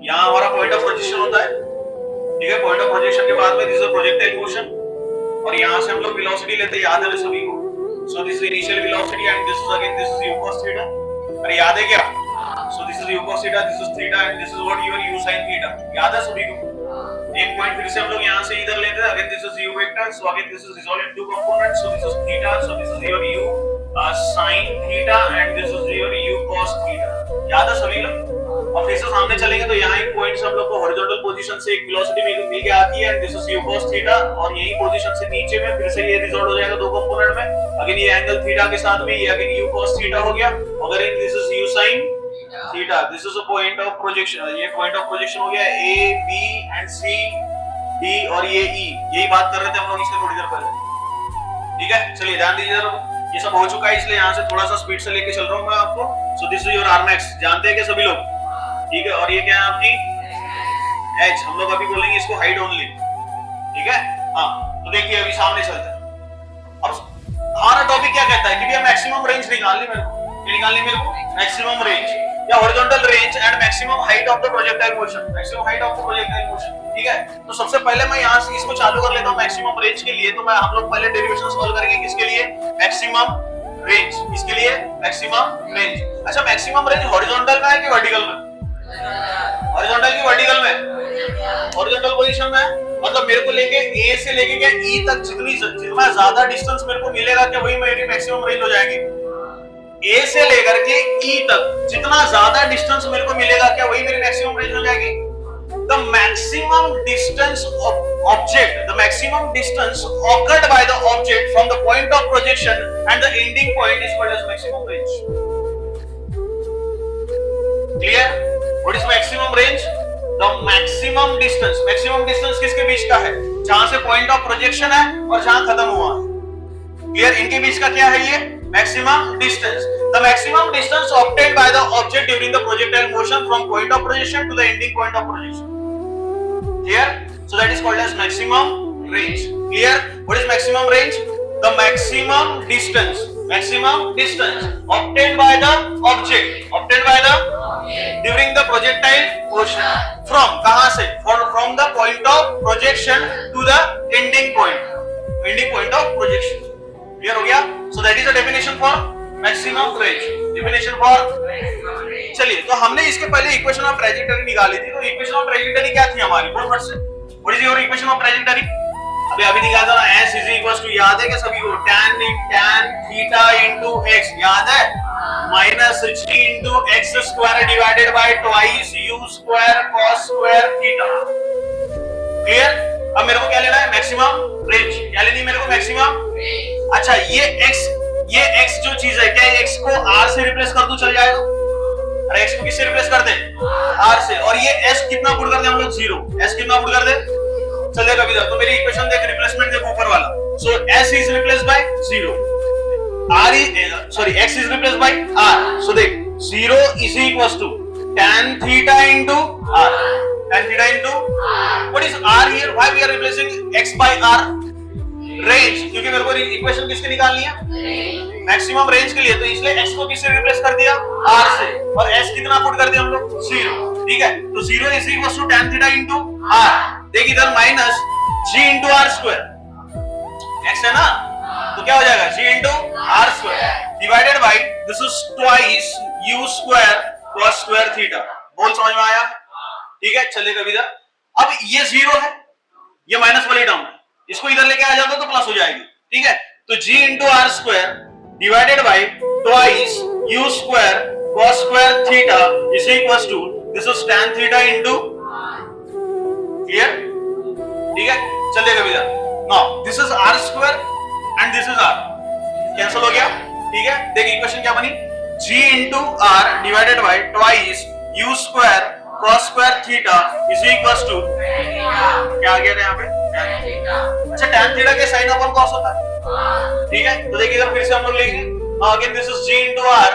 यहाँ हमारा point of projection होता है, ठीक है। पॉइंट ऑफ प्रोजेक्शन के बाद में दिस इज प्रोजेक्टाइल मोशन, और यहाँ से हम लोग वेलोसिटी लेते हैं, याद है सभी को। सो this is initial velocity and this is again this is u cos theta. अरे याद है क्या? सो this is u cos theta, this is theta and this is what your u sin theta. याद है सभी को? एक पॉइंट फिर से हम लोग यहाँ से इधर लेते हैं, again this is u vector, so again this is resolve in two components, so this is theta, so this is your u sin theta and this is your u cos theta. याद है सभी लोग? और फिर से सामने चलेंगे तो यहाँ एक पॉइंट से हम लोग को हॉरिजॉन्टल पोजीशन से एक वेलोसिटी मिल के आती है and this is u cos theta, और यही पोजीशन से नीचे में फिर से ये रिजॉल्व हो जाएगा दो कंपोनेंट में, अगेन ये एंगल थीटा के साथ में ये अगेन u cos थीटा हो गया, अगर this is u sin theta. This is a point of projection, ये पॉइंट ऑफ प्रोजेक्शन हो गया a b and c d और ये e, यही बात कर रहे थे हम लोग इससे थोड़ी देर पहले, ठीक है। चलिए ध्यान दीजिए जरा, ये सब हो चुका है, इसलिए यहाँ से थोड़ा सा स्पीड से लेके चल रहा हूँ मैं आपको। सो this is your r max, जानते हैं क्या सभी लोग? ठीक है, और ये क्या है आपकी h, हम लोग अभी बोलेंगे इसको हाइट ओनली, ठीक है। हाँ, तो देखिए अभी सामने चलते हैं। अब हमारा टॉपिक क्या कहता है कि भैया मैक्सिमम रेंज निकालनी मेरे को, क्या निकालनी मेरे को? मैक्सिमम रेंज या horizontal range and maximum height of the projectile motion, maximum height of the projectile motion, ठीक है। तो सबसे पहले मैं यहाँ से इसको चालू कर लेता हूँ मैक्सिमम रेंज के लिए। तो मैं हम लोग पहले डेरिवेशन सॉल्व करेंगे किसके लिए? मैक्सिमम रेंज, इसके लिए मैक्सिमम रेंज। अच्छा, मैक्सिमम रेंज हॉरिजॉन्टल में है कि वर्टिकल में? हॉरिजॉन्टल की वर्टिकल में? हॉरिजॉन्टल पोजीशन में, मतलब मेरे को लेके ए से लेके क्या ई तक जितना ज्यादा डिस्टेंस मेरे को मिलेगा क्या वही मेरी मैक्सिमम रेंज हो जाएगी। ए से लेकर के ई तक जितना ज्यादा डिस्टेंस मेरे को मिलेगा क्या वही मेरी मैक्सिमम रेंज हो जाएगी। The maximum distance of object, the maximum distance occurred by the object from the point of projection and the ending point is called as maximum range. Clear? What is maximum range? The maximum distance, maximum distance किसके बीच का है? जहां से point of projection है और जहां खत्म हुआ। Clear? इनके बीच का क्या है ये? Maximum distance. The maximum distance obtained by the object during the projectile motion from point of projection to the ending point of projection. Clear? So that is called as maximum range. Clear? What is maximum range? The maximum distance obtained by the object, during the projectile motion from कहां से? From the point of projection to the ending point of projection. Clear हो गया? So that is the definition for maximum range. Definition for, चलिए तो हमने इसके पहले equation of trajectory निकाली थी। तो इक्वेशन ऑफ ट्रैजेक्टरी क्या थी हमारी? बोल फट से, what is your equation of trajectory? अभी निकाला था ना, s इज इक्वल टू, याद है क्या सभी को? tan थीटा इनटू x, याद है? Minus g into x square divided by twice u square cos square theta. Clear? अब मेरे को क्या लेना है? Maximum range. क्या लेनी है मेरे को? मैक्सिमम। अच्छा, ये x जो चीज है, क्या x को r से रिप्लेस कर दूं चल जाएगा? अरे x को किससे रिप्लेस कर दे? r से। और ये s कितना पुट कर दे हम लोग? 0। s कितना पुट कर दे? चलेगा किधर? तो मेरी इक्वेशन देख, रिप्लेसमेंट देख ऊपर वाला। So s is replaced by 0, x is replaced by r। So देख 0 is equals to tan theta into r, tan theta into what is r here? Why we are replacing x by r? Range, क्योंकि मेरे को equation किसकी निकालनी है? Maximum range के लिए। तो इसलिए x को किससे रिप्लेस कर दिया? r से। और s कितना पुट कर दिया हम लोग? 0, ठीक है। तो 0 is equal to tan theta into r। देख इधर minus g into r square, x है ना, तो क्या हो जाएगा? g into r square divided by this is twice u square cos square theta. बोल समझ में आया? ठीक है, चलेगा इधर। अब ये 0 है, ये माइनस वाली टर्म है, इसको इधर लेके आ जाता तो प्लस हो जाएगी, ठीक है। तो g into r square divided by twice u square cos square theta is equals to this is tan theta into, clear? ठीक है, चलेगा इधर। Now this is r square and this is r, cancel हो गया, ठीक है। देखिए equation क्या बनी? g into r divided by twice u square cos square theta is equals to, क्या आ गया यहाँ पे? अच्छा, tan थीटा के साइन अपन cos होता है, ठीक है। तो देखिए इधर फिर से हम लोग लिखेंगे, again this is g into r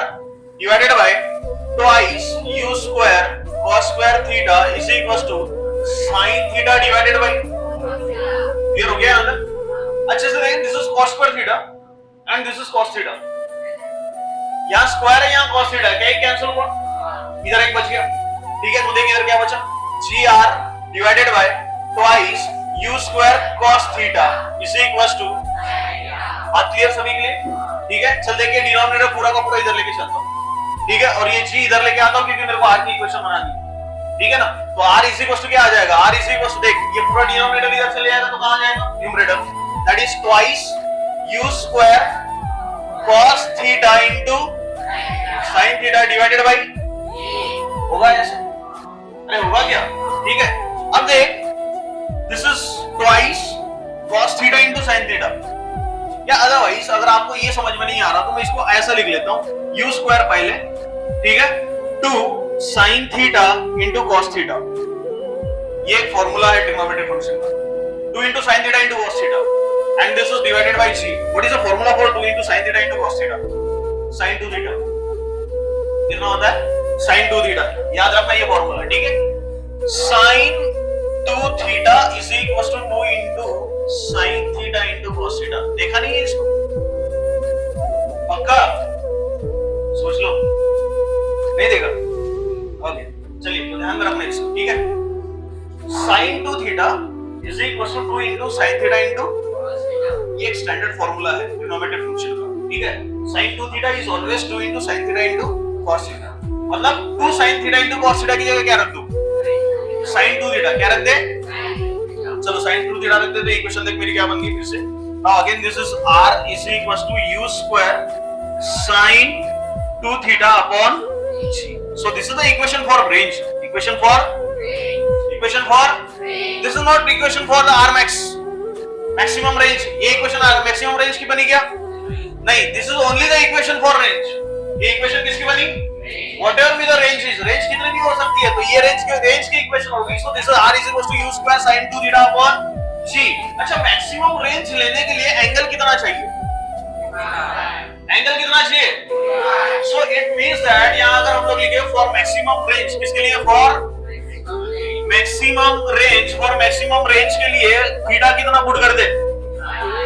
divided by twice u square cos square theta is equals to sin theta divided by, clear हो गया यहाँ तक? अच्छे से देखें, this is cos square theta and this is cos theta. यहाँ square है, यहाँ cos थीटा, क्या कैंसिल हुआ? इधर एक बच गया, ठीक है। तो देख इधर क्या बचा, g are divided by twice u square cos theta is equal to, बात क्लियर सभी के लिए, ठीक है। चल देखिए डिनोमिनेटर पूरा का पूरा इधर लेके चलता हूं, ठीक है, और ये जी इधर लेके आता हूं क्योंकि मेरे को आर की इक्वेशन बनानी है, ठीक है ना। तो आर इज इक्वल टू क्या आ जाएगा, आर इज इक्वल टू, देख ये पूरा डिनोमिनेटर इधर चले जाएगा तो कहां जाएगा, numerator, that is twice u square cos theta into sin theta divided bye, होगा ऐसे, अरे होगा क्या, ठीक है। अब देख this is twice cos theta into sin theta, या अदरवाइज अगर आपको ये समझ में नहीं आ रहा तो मैं इसको ऐसा लिख लेता हूं, यू स्क्वायर पहले, ठीक है, two sin theta into cos theta, ये एक फार्मूला है ट्रिग्नोमेट्रिक फंक्शन का, 2 into sin theta into cos theta and this is divided by g. What is the formula for 2 into sin theta into cos theta? sin 2 theta कितना होता है, sin 2 theta, याद रखना ये फार्मूला, ठीक है। sin 2 theta is equals to 2 into sin theta into cos theta, देखा नहीं है इसको, पक्का सोच लो, नहीं देखा, ओके चलिए तो ध्यान में रखना इसको, ठीक है। sin 2 theta is equals to 2 into sin theta into, ये एक स्टैंडर्ड फार्मूला है ट्रिग्नोमेट्रिक फंक्शन का, ठीक है। sin 2 theta is always 2 into sin theta into cos theta, मतलब 2 sin theta into cos theta की जगह क्या रख दूं, sin 2 theta, क्या रख दे, चलो sin 2 theta रख दे, तो इक्वेशन देख मेरी क्या बन गई फिर से, now again this is r is equals to u square sin 2 theta upon g. So this is the equation for range, equation for this is not equation for the r max, maximum range, ये equation maximum range की बनी क्या, नहीं, this is only the equation for range, ये equation किसकी बनी, whatever be the range is, range कितनी भी हो सकती है, तो ये रेंज की इक्वेशन होगी। So this is r is equal to u square sin 2 theta upon g। अच्छा मैक्सिमम रेंज लेने के लिए एंगल कितना चाहिए, एंगल कितना चाहिए, सो इट मींस दैट यहां अगर हम लोग लिखे फॉर मैक्सिमम रेंज, किसके लिए, फॉर मैक्सिमम रेंज के लिए थीटा कितना पुट कर दे,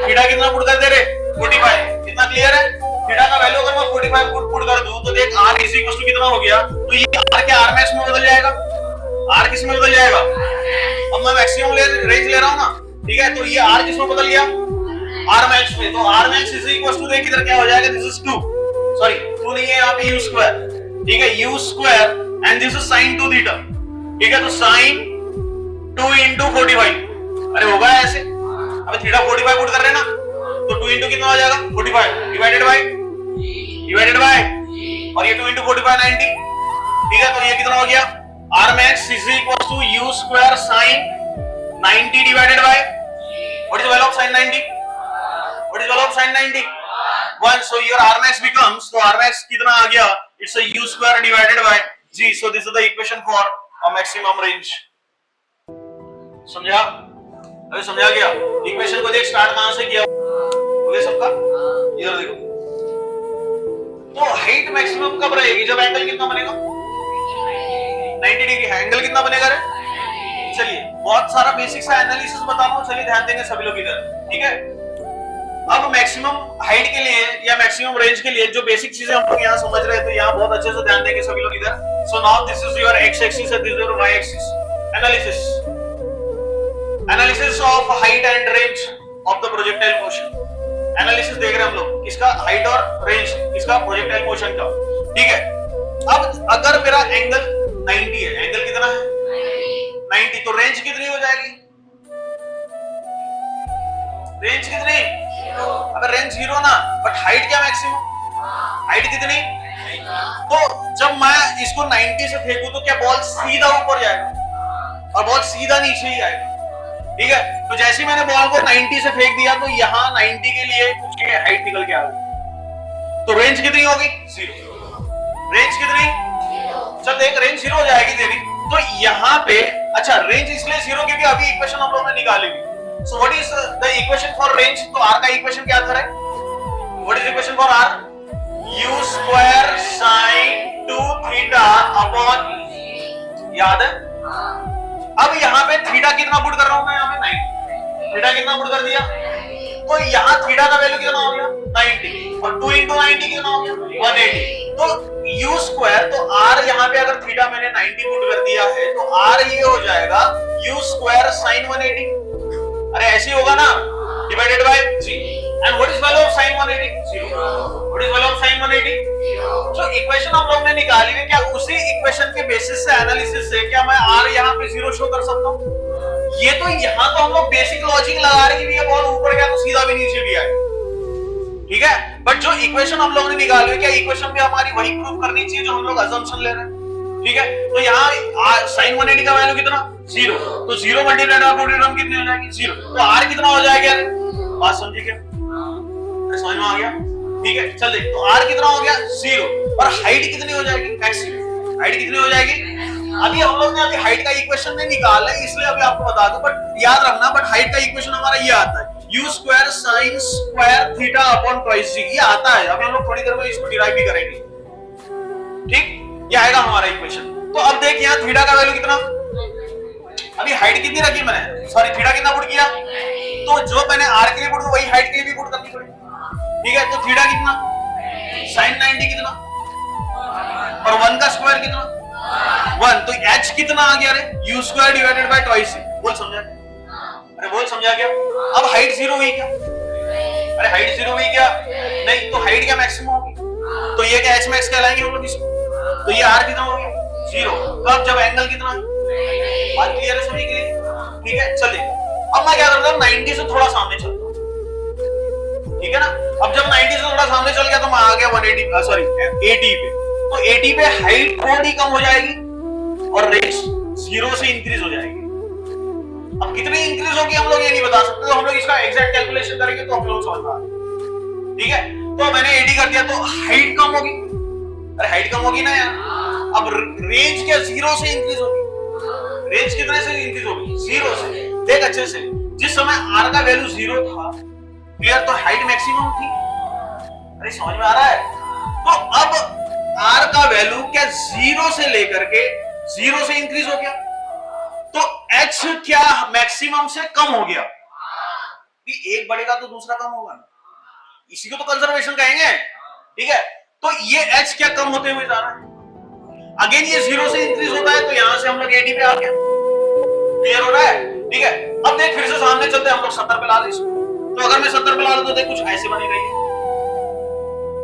थीटा कितना पुट कर दे रे, 45, कितना क्लियर है, थीटा का वैल्यू अगर मैं 45 पुट कर दूं तो देख r इज इक्वल टू कितना हो गया, तो ये r क्या r मैक्स में बदल जाएगा, r किस में बदल जाएगा, अब मैं मैक्सिमम रेंज ले रहा हूं ना, ठीक है, तो ये r किस में बदल गया, r मैक्स में, तो r max is equal to देख इधर क्या हो जाएगा, दिस इज 2, सॉरी 2 नहीं है यहाँ पे, u स्क्वायर, ठीक है, u square and this is sin 2 theta, ठीक है, तो sin 2 into 45, अरे होगा ऐसे, अबे थीटा 45 पुट कर रहे हैं ना, तो 2 into कितना हो जाएगा 45 डिवाइडेड बाय और ये 2 into 45 90, ठीक है, तो ये कितना हो गया, r max is equal to u square sin 90 divided by, what is the value of sin 90, what is the value of sin 90, 1, so your r max becomes, so r max कितना आ गया, it's a u square divided by g, so this is the equation for a maximum range। समझा, अरे समझा क्या, equation को देख start कहां से किया, हो गया सबका, इधर देखो, तो हाइट मैक्सिमम कब रहेगी, जब एंगल कितना बनेगा, 90 डिग्री है, एंगल कितना बनेगा रे, चलिए बहुत सारा बेसिक सा एनालिसिस बता रहा हूं, चलिए ध्यान देंगे सभी लोग इधर, ठीक है। अब मैक्सिमम हाइट के लिए या मैक्सिमम रेंज के लिए जो बेसिक चीजें हम लोग यहाँ समझ रहे हैं, तो यहाँ बहुत अच्छे से ध्यान देंगे सभी लोग इधर। So now this is your x axis and this is your y axis. Analysis of height and range of the projectile motion. Analysis देख रहे हैं हम लोग किसका, हाइट और रेंज किसका, प्रोजेक्टाइल मोशन का, ठीक है। अब अगर मेरा एंगल 90 है, एंगल कितना है 90, तो रेंज कितनी हो जाएगी, रेंज कितनी, अगर रेंज 0 ना, बट हाइट क्या मैक्सिमम, हाइट कितनी, तो जब मैं इसको 90 से फेंकूं तो क्या बॉल सीधा ऊपर जाएगा और बॉल सीधा नीचे ही आएगा, ठीक है। तो जैसे मैंने बॉल को 90 से फेंक दिया तो यहाँ 90 के लिए कुछ हाइट निकल के आ गई, तो रेंज कितनी होगी 0, रेंज कितनी, चल देख रेंज 0 हो जाएगी तेरी, तो यहाँ पे अच्छा रेंज इसलिए 0 क्योंकि अभी इक्वेशन हम लोगों ने निकाली हुई। So what is the equation for range? तो r का इक्वेशन क्या था रे? What is equation for r? U square sin 2 theta upon, याद है? अब यहाँ पे थीटा कितना पुट कर रहा हूँ मैं, यहाँ पे 90, थीटा कितना पुट कर दिया, तो यहाँ थीटा का वैल्यू कितना हो गया 90 और 2 into 90 कितना हो गया 180, तो u स्क्वायर, तो r यहाँ पे अगर थीटा मैंने 90 पुट कर दिया है तो r ये हो जाएगा u स्क्वायर sin 180। अरे ऐसे ही होगा ना, divided by g। And what is value of sin 180? 0। What is value of sin 180? जो इक्वेशन हम लोग ने निकाली है, क्या उसी इक्वेशन के बेसिस से, एनालिसिस से, क्या मैं r यहाँ पे 0 शो कर सकता हूँ? ये तो यहाँ तो हम लोग बेसिक लॉजिक लगा रहे हैं कि ये बहुत ऊपर गया तो सीधा भी नीचे भी आए, ठीक है। बट जो इक्वेशन हम लोग ने निकाली है, क्या इक्वेशन भी हमारी वही प्रूव करनी चाहिए जो हम लोग अजम्पशन ले रहे हैं, ठीक है। तो यहाँ sin 180 का वैल्यू कितना? 0। तो 0 मल्टीप्लाइड बाय 40 टर्म कितनी हो जाएगी? 0। तो r कितना हो जाएगा? बात समझिए क्या? समझ में आ गया? ठीक है, चल देख। तो r कितना हो गया? 0। और हाइट कितनी हो जाएगी? मैक्सिमम हाइट कितनी हो जाएगी? अभी हम लोग ने अभी हाइट का इक्वेशन नहीं निकाला है, इसलिए अभी आपको बता दूं, बट याद रखना, बट हाइट का इक्वेशन हमारा ये आता है, u square sin square theta upon twice g, ये आता है। अभी हम लोग थोड़ी देर में इसको डिराइव भी करेंगे, ठीक। ये आएगा हमारा इक्वेशन। तो अब देख यहाँ थीटा का वैल्यू कितना, अभी हाइट कितनी रखी मैंने, सॉरी थीटा कितना पुट किया, तो जो मैंने r के लिए पुट वही हाइट के लिए भी पुट करनी पड़ेगी, ठीक है। तो थीटा कितना, sin 90 कितना, और 1 का स्क्वायर कितना, 1। तो h कितना आ गया रे, u square divided by twice. बोल समझा? अरे बोल समझा क्या? अब हाइट 0 हुई क्या? अरे हाइट 0 हुई क्या? नहीं, तो हाइट क्या मैक्सिमम होगी, तो ये क्या h मैक्स कहलाएंगे हम लोग इसको। तो ये r कितना हो गया? 0। कब? जब एंगल कितना, बात क्लियर है सभी के लिए, ठीक है। चलिए अब मैं क्या करता हूँ, 90 से थोड़ा सामने चलता हूँ, ठीक है ना। अब जब 90 से थोड़ा सामने चल गया तो मैं आ गया 180, सॉरी 80 पे। तो 80 पे हाइट थोड़ी कम हो जाएगी और रेंज 0 से इंक्रीज हो जाएगी। अब कितनी इंक्रीज होगी हम लोग ये नहीं बता सकते, तो हम लोग इसका एग्जैक्ट कैलकुलेशन करेंगे तो हम लोग समझ पाएंगे, ठीक है। तो मैंने 80 कर दिया, तो हाइट कम होगी, अरे हाइट कम होगी ना यार। अब रेंज क्या 0 से इंक्रीज होगी, रेंज कितने से इंक्रीज होगी? 0 से। देख अच्छे से, जिस समय r का वैल्यू 0 था, क्लियर, तो हाइट मैक्सिमम थी। अरे समझ में आ रहा है? तो अब r का वैल्यू क्या 0 से लेकर के 0 से इंक्रीज हो गया, तो h क्या मैक्सिमम से कम हो गया। एक बढ़ेगा तो दूसरा कम होगा ना, इसी को तो कंजर्वेशन कहेंगे, ठीक है। तो ये h क्या कम होते हुए जा रहा है, अगेन ये 0 से इंक्रीज होता है, तो यहां से हम लोग 80 पे आ गया। क्लियर हो रहा है? ठीक है। अब देख फिर से सामने चलते हैं हम लोग 70 पे ला दे इसको। तो अगर मैं 70 पे ला दूं तो देख कुछ ऐसे बनेगा ये,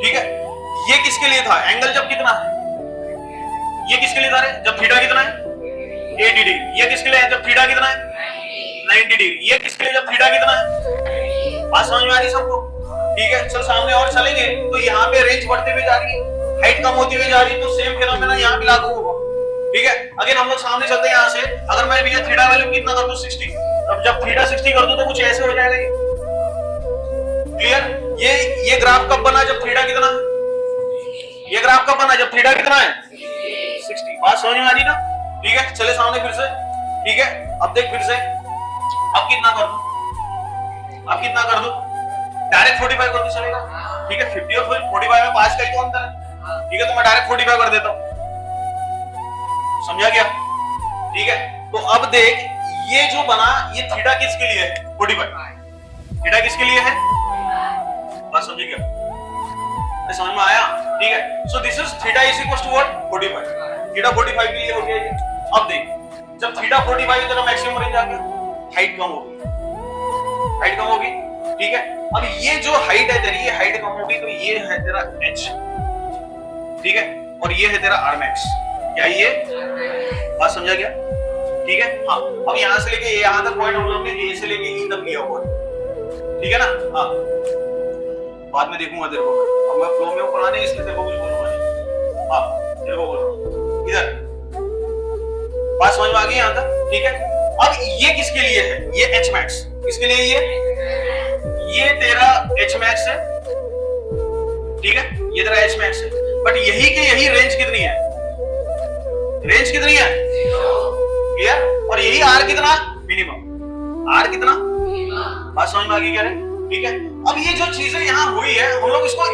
ठीक है। ये किसके लिए था, एंगल जब कितना है, ये किसके लिए था रे, जब थीटा कितना है 80 डिग्री। ये किसके लिए है, जब थीटा कितना है 90 डिग्री। ये किसके लिए, जब थीटा कितना है। बात समझ में आ रही सबको? ठीक है। चल सामने और चलेंगे तो यहाँ पे रेंज बढ़ते हुए जा रही है, हाइट कम होती हुई जा रही है, तो सेम फिनोमेना यहाँ भी लागू होगा, ठीक है। अगेन हम लोग सामने चलते हैं यहाँ से। अगर मैं भैया थीटा वैल्यू कितना कर दूं 60, अब जब थीटा 60 कर दूं तो कुछ ऐसे हो जाएगा ये, क्लियर। ये ग्राफ कब बना, जब थीटा कितना है, ये ग्राफ कब बना, जब थीटा कितना है 60। बात समझ में आ रही ना? ठीक है। चले सामने फिर से, ठीक है। अब देख फिर से, अब कितना कर दूं, अब कितना कर दूं, डायरेक्ट 45 कर दूं चलेगा, ठीक है। 50 और 45 में 5 का ही तो अंतर है, ठीक है। तो मैं डायरेक्ट 45 कर देता हूं, समझा गया, ठीक है। तो अब देख ये जो बना, ये थीटा किसके लिए है 45, थीटा किसके लिए है, बात समझ गया, समझ में आया, ठीक है। So this is theta is equal to what 45, theta 45 के लिए हो गया ये। अब देख जब थीटा 45 है तो मैक्सिमम रेंज आ गया, हाइट कम होगी, हाइट कम होगी, ठीक है। अब ये जो हाइट है तेरी, ये हाइट कम होगी, तो ये है तेरा h, ठीक है, और ये है तेरा r max, क्या ये बात समझा गया, ठीक है। हाँ, अब यहां से लेके यहां तक पॉइंट हम लोग ने a से लेके e तक लिया हुआ है, ठीक है ना। हाँ, बाद में देखूंगा तेरे को, अब मैं फ्लो में हूं पढ़ाने, इसलिए तेरे को कुछ बोलूंगा नहीं। हाँ, तेरे को बोल रहा हूं, इधर बात समझ में आ गई यहां तक, ठीक है। अब ये किसके लिए है, ये h max, किसके लिए ये तेरा h max है, ठीक है, ये तेरा h max है। बट यही के यही रेंज कितनी है, रेंज कितनी है, क्लियर। और यही r कितना, मिनिमम, r कितना, बात समझ में आ गई क्या रे, ठीक है। अब ये जो चीजें यहाँ हुई है, हम लोग इसको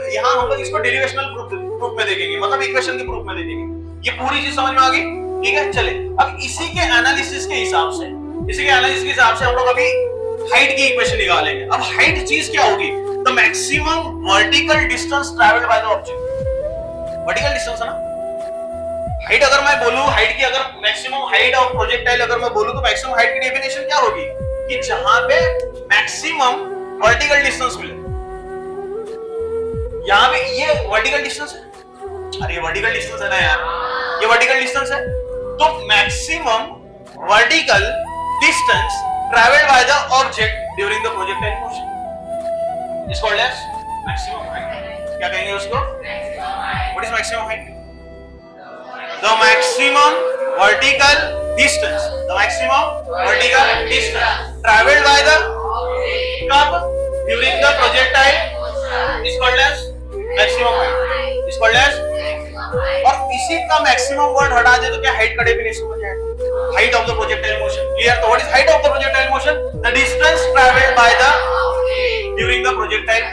यहाँ हम लोग इसको डेरिवेशनल प्रूफ में देखेंगे, मतलब इक्वेशन के प्रूफ में देखेंगे। ये पूरी चीज समझ में आ गई, ठीक है। चले अब इसी के एनालिसिस के हिसाब से, इसी के एनालिसिस के हिसाब से हम लोग अभी हाइट की इक्वेशन निकालेंगे। अब हाइट चीज क्या होगी, the maximum vertical distance travelled by the object, vertical distance है ना। हाइट अगर मैं बोलूं, हाइट की अगर मैक्सिमम हाइट ऑफ प्रोजेक्टाइल अगर मैं बोलूं तो मैक्सिमम हाइट की डेफिनेशन क्या होगी कि जहां पे मैक्सिमम वर्टिकल डिस्टेंस मिले। यहां पे ये वर्टिकल डिस्टेंस है, अरे ये वर्टिकल डिस्टेंस है ना यार, ये वर्टिकल डिस्टेंस है। तो maximum vertical distance travelled by the object during the projectile motion is called as maximum height. क्या कहेंगे उसको? What is maximum height? The maximum vertical distance traveled by the curve during the projectile is called as maximum height. Is called as, और इसी का maximum word हटा दे तो क्या height का definition हो जाएगा? Height of the projectile motion. Clear? तो what is height of the projectile motion? The distance traveled by the during the projectile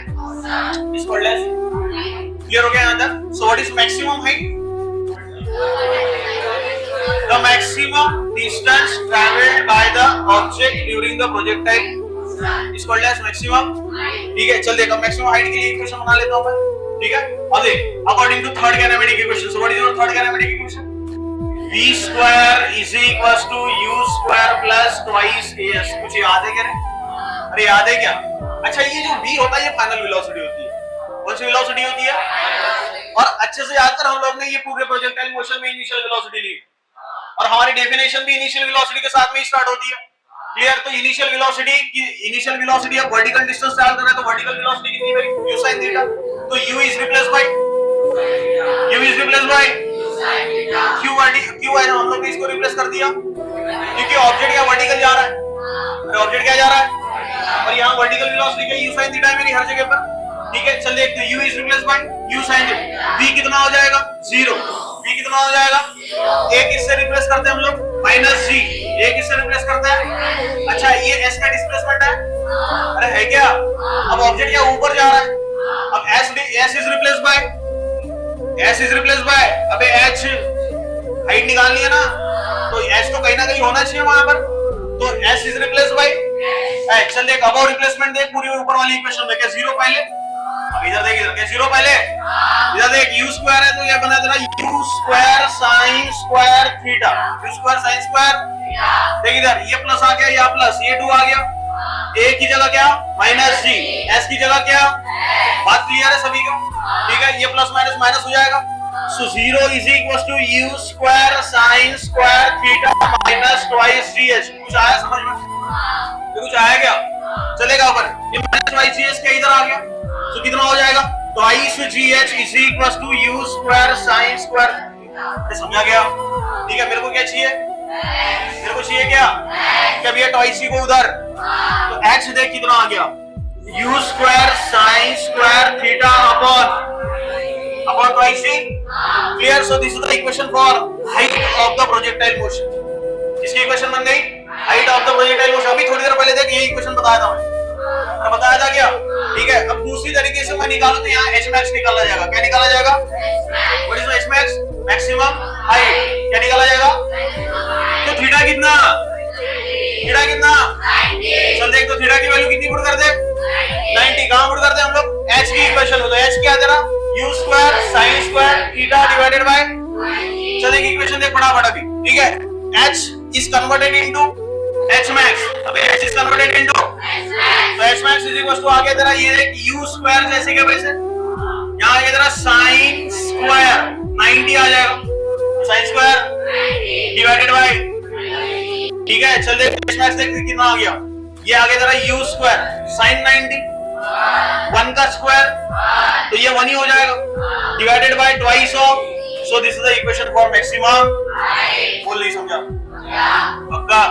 is called as. Clear हो गया यहाँ तक? So what is maximum height? The maximum distance traveled by the object during the projectile is called as maximum. ठीक है, चल देखो maximum height के लिए इक्वेशन बना लेता हूं मैं। ठीक है, अब देख according to third kinematic equation. So what is your third kinematic equation? v square is equals to u square plus twice as। कुछ याद है क्या? अरे याद है क्या? अच्छा, ये जो v होता है ये फाइनल वेलोसिटी होती है। कौन सी वेलोसिटी होती है? और अच्छे से याद कर, हम लोग ने ये पूरे प्रोजेक्टाइल मोशन में इनिशियल वेलोसिटी ली और हमारी डेफिनेशन भी इनिशियल वेलोसिटी के साथ में ही स्टार्ट होती है। क्लियर? तो इनिशियल वेलोसिटी अब वर्टिकल डिस्टेंस ट्रैवल कर रहा है तो वर्टिकल वेलोसिटी कितनी है? u sin theta. तो u is replace by q है, हम लोग ने इसको रिप्लेस कर दिया क्योंकि ऑब्जेक्ट क्या वर्टिकल जा रहा है। अरे ऑब्जेक्ट क्या जा रहा है और यहाँ वर्टिकल वेलोसिटी क्या u sin थीटा है मेरी हर जगह पर। ठीक है, चल देखते हैं u is replace by u sin theta. v कितना हो जाएगा? 0। v कितना हो जाएगा? a किससे रिप्लेस करते हैं हम लोग? Minus g। a किससे रिप्लेस करते हैं? अच्छा, ये s का डिस्प्लेसमेंट है। अरे है क्या? अब ऑब्जेक्ट क्या ऊपर जा रहा है। अब s इज रिप्लेस बाय अबे h हाइट निकालनी है ना, तो s तो कहीं ना कहीं होना चाहिए वहां पर। तो s is replace by h। चल देख अब और रिप्लेसमेंट देख पूरी ऊपर वाली इक्वेशन में। क्या 0 पहले? अब इधर देख, इधर क्या 0 पहले? इधर देख u स्क्वायर है तो ये बना देना u square sin square theta. u square sin square, देख इधर ये प्लस आ गया, या प्लस ये 2 आ गया। a की जगह क्या? माइनस g, s की जगह क्या? बात क्लियर है सभी को? ठीक है, ये प्लस माइनस माइनस हो जाएगा। So 0 is equal to u square sin square theta minus twice gh। कुछ आया समझ में? कुछ आया क्या? चलेगा ऊपर ये माइनस ट्वाइस gh क्या इधर आ गया, तो कितना हो जाएगा? Twice gh is equal to u square sin square. समझा गया? ठीक है, मेरे को क्या चाहिए? मेरे को चाहिए क्या? क्या भैया ट्वाइस को उधर, तो h देख कितना आ गया? u square sin square theta upon twice. Clear? So this is the equation for height of the projectile motion. इसकी इक्वेशन बन गई height of the projectile motion. अभी थोड़ी देर पहले देख ये इक्वेशन बताया था मैं, बताया था क्या? ठीक है, अब दूसरी तरीके से मैं निकालूं तो यहाँ h max निकाला जाएगा। क्या निकाला जाएगा? What is h max? Maximum height. क्या निकाला जाएगा? तो थीटा कितना? थीटा कितना? चल देख, तो थीटा की वैल्यू कितनी पुट कर दे? 90। कहां पुट कर दे हम लोग? h की इक्वेशन हो, तो h क्या तेरा? u square sin square theta divided bye. चल देख इक्वेशन देख फटाफट अभी। ठीक है, h is converted into h max। अब h is converted into तो h max is equal to आ गया तेरा ये देख u स्क्वायर जैसे के वैसे, यहाँ ये तेरा sin स्क्वायर 90 आ जाएगा, sin स्क्वायर डिवाइडेड बाय। ठीक है, चल देख h max देख कितना आ गया, ये आ गया तेरा u स्क्वायर sin 90 1 का स्क्वायर, तो ये 1 ही हो जाएगा divided by twice of. So this is the equation for maximum. बोल नहीं समझा? पक्का?